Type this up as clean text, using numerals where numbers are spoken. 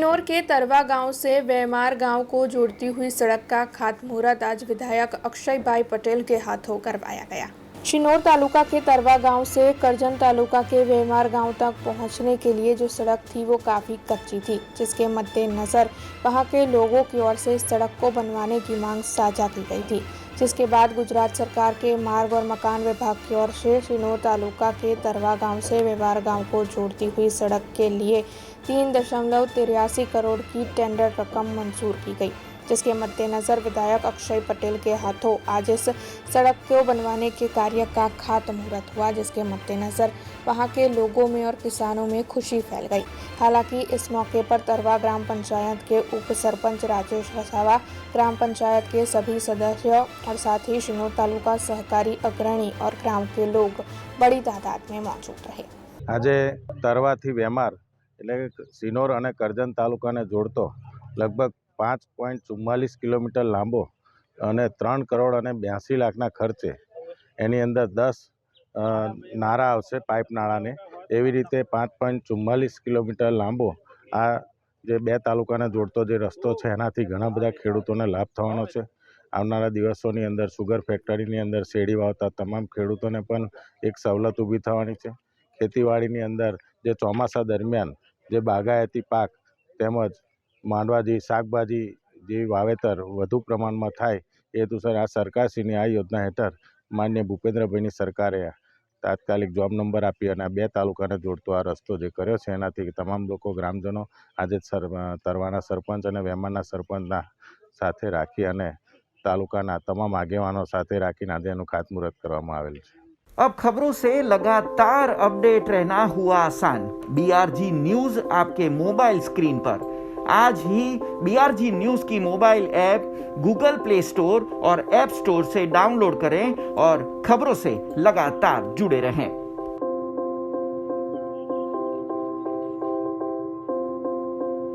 शिनोर के तरवा गांव से वेमार गांव को जोड़ती हुई सड़क का खातमुहूर्त आज विधायक अक्षय भाई पटेल के हाथों करवाया गया। शिनोर तालुका के तरवा गांव से करजन तालुका के वेमार गांव तक पहुंचने के लिए जो सड़क थी वो काफी कच्ची थी, जिसके मद्देनजर वहां के लोगों की ओर से इस सड़क को बनवाने की मांग साझा की गई थी, जिसके बाद गुजरात सरकार के मार्ग और मकान विभाग की ओर से शिनोर तालुका के तरवा गांव से वेमार गांव को जोड़ती हुई सड़क के लिए 3.83 करोड़ की टेंडर रकम मंजूर की गई, जिसके मद्देनजर विधायक अक्षय पटेल के हाथों आज इस सड़क को बनवाने के कार्य का खातमुहूर्त हुआ, जिसके मद्देनजर वहां के लोगों में और किसानों में खुशी फैल गई। हालांकि इस मौके पर तरवा ग्राम पंचायत के उप सरपंच राजेश वसावा, ग्राम पंचायत के सभी सदस्य और साथ ही शिनोर तालुका सहकारी अग्रणी और ग्राम के लोग बड़ी तादाद में मौजूद रहे। આજે તરવાથી વેમાર એટલે શિનોર અને કરજણ તાલુકાને જોડતો લગભગ 5.44 કિલોમીટર લાંબો અને 3 કરોડ અને 82 લાખના ખર્ચે એની અંદર 10 નાળા આવશે, પાઇપ નાળાને એવી રીતે 5.44 કિલોમીટર લાંબો આ જે બે તાલુકાને જોડતો જે રસ્તો છે એનાથી ઘણા બધા ખેડૂતોને લાભ થવાનો છે। આવનારા દિવસોની અંદર સુગર ફેક્ટરીની અંદર શેરડી વાવતા તમામ ખેડૂતોને પણ એક સવલત ઊભી થવાની છે। ખેતીવાડીની અંદર જે ચોમાસા દરમિયાન જે બાગાયતી પાક તેમજ માંડવાજી શાકભાજી જેવી વાવેતર વધુ પ્રમાણમાં થાય એ હેતુસર આ સરકારશ્રીની આ યોજના હેઠળ માન્ય ભૂપેન્દ્રભાઈની સરકારે તાત્કાલિક જોબ નંબર આપી અને આ બે તાલુકાને જોડતો આ રસ્તો જે કર્યો છે એનાથી તમામ લોકો ગ્રામજનો આજે તરવાના સરપંચ અને વેમારના સરપંચના સાથે રાખી અને તાલુકાના તમામ આગેવાનો સાથે રાખીને આજે એનું ખાતમુહૂર્ત કરવામાં આવેલ છે। अब खबरों से लगातार अपडेट रहना हुआ आसान। BRG न्यूज आपके मोबाइल स्क्रीन पर आज ही BRG न्यूज की mobile app Google play store और ऐप स्टोर से डाउनलोड करें और खबरों से लगातार जुड़े रहें।